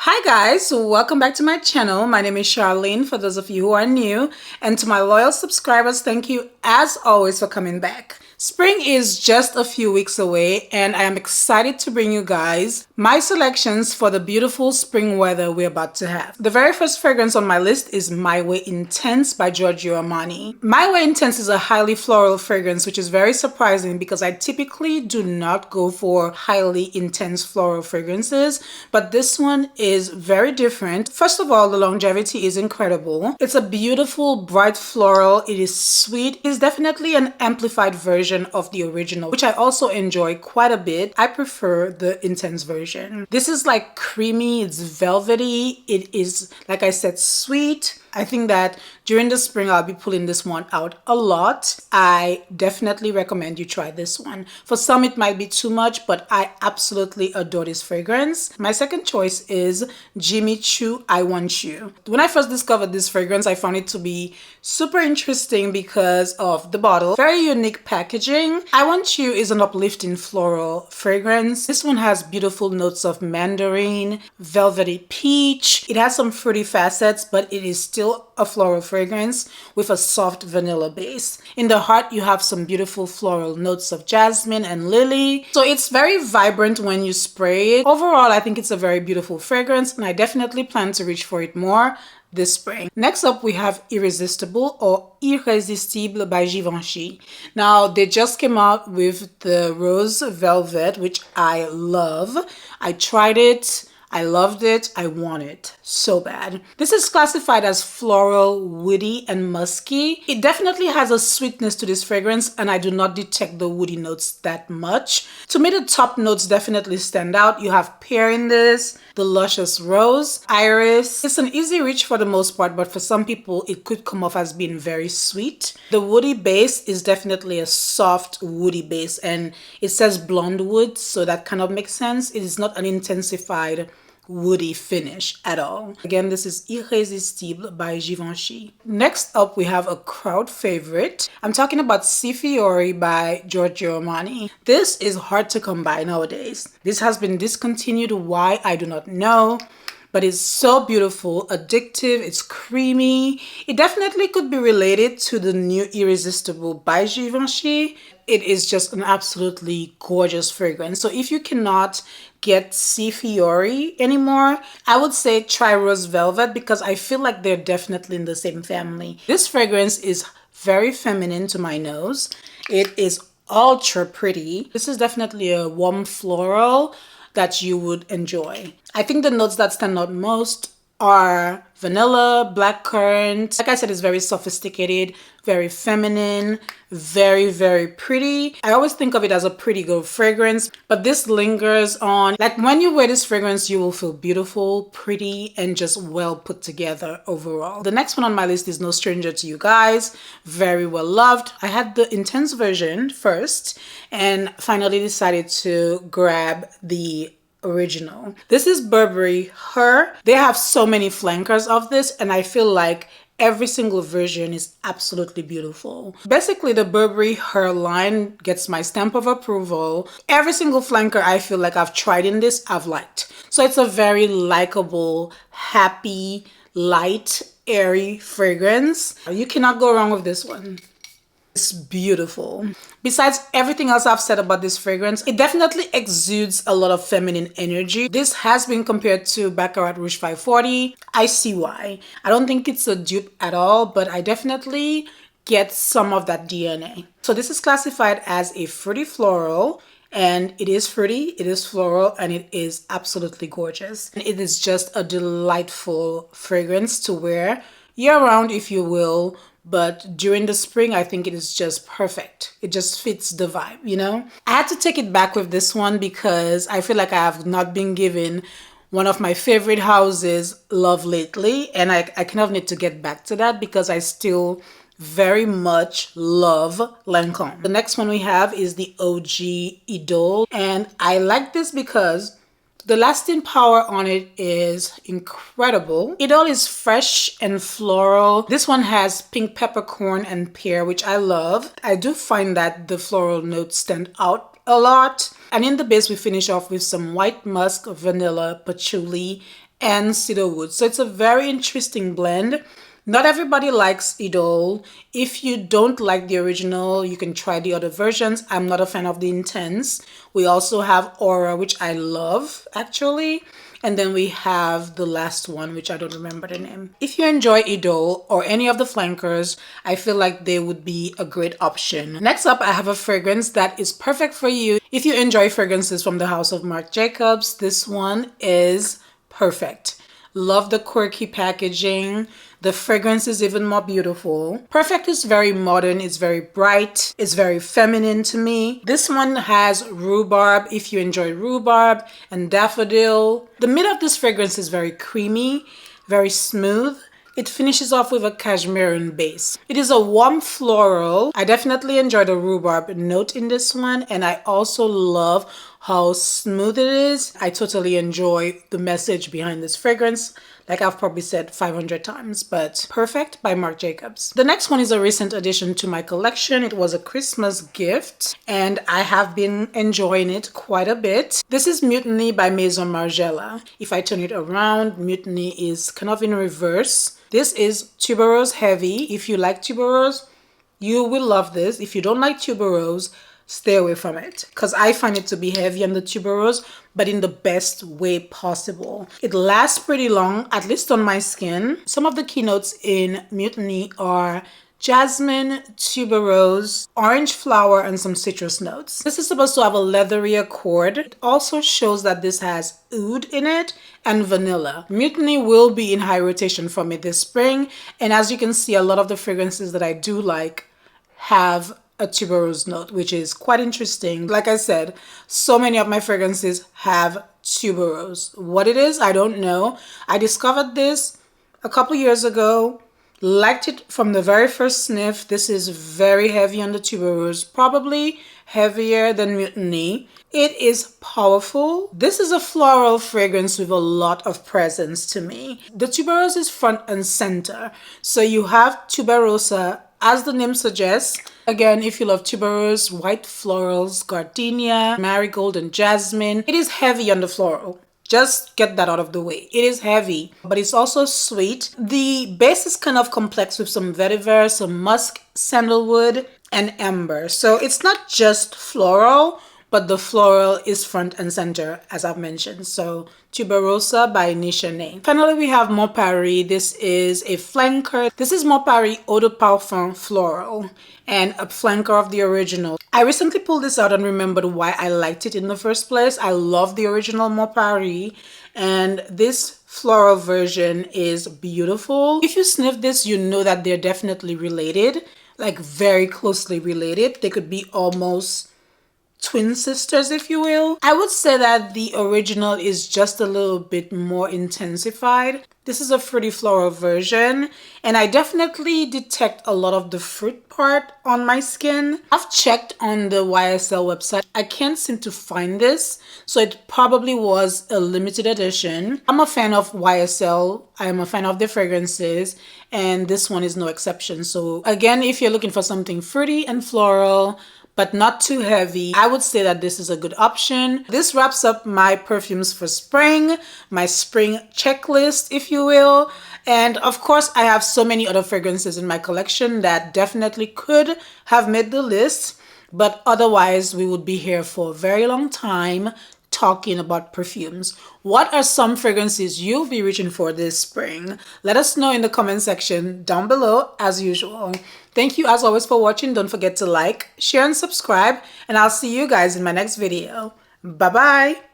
Hi guys, welcome back to my channel. My name is Charlene for those of you who are new, and to my loyal subscribers, thank you as always for coming back. Spring is just a few weeks away and I am excited to bring you guys my selections for the beautiful spring weather we're about to have. The very first fragrance on my list is My Way Intense by Giorgio Armani. My Way Intense is a highly floral fragrance, which is very surprising because I typically do not go for highly intense floral fragrances, but this one is very different. First of all, the longevity is incredible. It's a beautiful bright floral. It is sweet. It's definitely an amplified version of the original, which I also enjoy quite a bit. I prefer the intense version. This is like creamy, it's velvety, it is, like I said, sweet. I think that during the spring I'll be pulling this one out a lot. I definitely recommend you try this one. For some it might be too much, but I absolutely adore this fragrance. My second choice is Jimmy Choo I Want You. When I first discovered this fragrance, I found it to be super interesting because of the bottle. Very unique packaging. I Want You is an uplifting floral fragrance. This one has beautiful notes of mandarin, velvety peach. It has some fruity facets, but it is still a floral fragrance with a soft vanilla base. In the heart, you have some beautiful floral notes of jasmine and lily. So it's very vibrant when you spray it. Overall, I think it's a very beautiful fragrance and I definitely plan to reach for it more this spring. Next up, we have Irresistible or Irrésistible by Givenchy. Now, they just came out with the Rose Velvet, which I love. I tried it. I loved it. I want it so bad. This is classified as floral, woody, and musky. It definitely has a sweetness to this fragrance, and I do not detect the woody notes that much. To me, the top notes definitely stand out. You have pear in this, the luscious rose, iris. It's an easy reach for the most part, but for some people, it could come off as being very sweet. The woody base is definitely a soft woody base, and it says blonde wood, so that kind of makes sense. It is not an intensified woody finish at all. Again, this is Irrésistible by Givenchy. Next up, we have a crowd favorite. I'm talking about Si Fiori by Giorgio Armani. This is hard to come by nowadays. This has been discontinued. Why? I do not know. But it's so beautiful, addictive, it's creamy. It definitely could be related to the new Irresistible by Givenchy. It is just an absolutely gorgeous fragrance. So if you cannot get Si Fiori anymore, I would say try Rose Velvet because I feel like they're definitely in the same family. This fragrance is very feminine to my nose. It is ultra pretty. This is definitely a warm floral that you would enjoy. I think the notes that stand out most are vanilla, blackcurrant. Like I said, it's very sophisticated, very feminine, very, very pretty. I always think of it as a pretty girl fragrance, but this lingers on. Like when you wear this fragrance, you will feel beautiful, pretty, and just well put together overall. The next one on my list is no stranger to you guys. Very well loved. I had the intense version first and finally decided to grab the original. This is Burberry Her. They have so many flankers of this and I feel like every single version is absolutely beautiful. Basically, the Burberry Her line gets my stamp of approval. Every single flanker I feel like I've tried in this, I've liked. So it's a very likable, happy, light, airy fragrance. You cannot go wrong with this one. It's beautiful. Besides everything else I've said about this fragrance, it definitely exudes a lot of feminine energy. This has been compared to Baccarat Rouge 540. I see why. I don't think it's a dupe at all, but I definitely get some of that DNA. So this is classified as a fruity floral, and it is fruity, it is floral, and it is absolutely gorgeous. And it is just a delightful fragrance to wear year-round, if you will. But during the spring, I think it is just perfect. It just fits the vibe, you know? I had to take it back with this one because I feel like I have not been given one of my favorite houses love lately. And I kind of need to get back to that because I still very much love Lancôme. The next one we have is the OG Idole. And I like this because the lasting power on it is incredible. It all is fresh and floral. This one has pink peppercorn and pear, which I love. I do find that the floral notes stand out a lot. And in the base, we finish off with some white musk, vanilla, patchouli, and cedarwood. So it's a very interesting blend. Not everybody likes Idol. If you don't like the original, you can try the other versions. I'm not a fan of the Intense. We also have Aura, which I love actually. And then we have the last one, which I don't remember the name. If you enjoy Idol or any of the flankers, I feel like they would be a great option. Next up, I have a fragrance that is perfect for you. If you enjoy fragrances from the house of Marc Jacobs, this one is perfect. Love the quirky packaging. The fragrance is even more beautiful. Perfect is very modern, it's very bright, it's very feminine to me. This one has rhubarb, if you enjoy rhubarb, and daffodil. The mid of this fragrance is very creamy, very smooth. It finishes off with a cashmere base. It is a warm floral. I definitely enjoy the rhubarb note in this one, and I also love how smooth it is. I totally enjoy the message behind this fragrance. Like I've probably said 500 times, but Perfect by Marc Jacobs. The next one is a recent addition to my collection. It was a Christmas gift and I have been enjoying it quite a bit. This is Mutiny by Maison Margiela. If I turn it around, Mutiny is kind of in reverse. This is tuberose heavy. If you like tuberose, you will love this. If you don't like tuberose, stay away from it because I find it to be heavy on the tuberose, but in the best way possible. It lasts pretty long, at least on my skin. Some of the keynotes in Mutiny are jasmine, tuberose, orange flower, and some citrus notes. This is supposed to have a leathery accord. It also shows that this has oud in it and vanilla. Mutiny will be in high rotation for me this spring, and as you can see, a lot of the fragrances that I do like have a tuberose note, which is quite interesting. Like I said, so many of my fragrances have tuberose. What it is, I don't know. I discovered this a couple years ago, liked it from the very first sniff. This is very heavy on the tuberose, probably heavier than Mutiny. It is powerful. This is a floral fragrance with a lot of presence to me. The tuberose is front and center. So you have tuberosa, as the name suggests. Again, if you love tuberose, white florals, gardenia, marigold, and jasmine, it is heavy on the floral. Just get that out of the way. It is heavy, but it's also sweet. The base is kind of complex with some vetiver, some musk, sandalwood, and amber. So it's not just floral, but the floral is front and center, as I've mentioned. So Tuberosa by Nichane. Finally, we have Mon Paris. This is a flanker. This is Mon Paris Eau de Parfum Floral and a flanker of the original. I recently pulled this out and remembered why I liked it in the first place. I love the original Mon Paris, and this floral version is beautiful. If you sniff this, you know that they're definitely related, like very closely related. They could be almost twin sisters, if you will. I would say that the original is just a little bit more intensified. This is a fruity floral version, and I definitely detect a lot of the fruit part on my skin. I've checked on the YSL website. I can't seem to find this, so it probably was a limited edition. I'm a fan of YSL. I'm a fan of their fragrances, and this one is no exception. So again, if you're looking for something fruity and floral, but not too heavy, I would say that this is a good option. This wraps up my perfumes for spring, my spring checklist, if you will. And of course, I have so many other fragrances in my collection that definitely could have made the list, but otherwise we would be here for a very long time talking about perfumes. What are some fragrances you'll be reaching for this spring? Let us know in the comment section down below as usual. Thank you as always for watching. Don't forget to like, share, and subscribe, and I'll see you guys in my next video. Bye bye.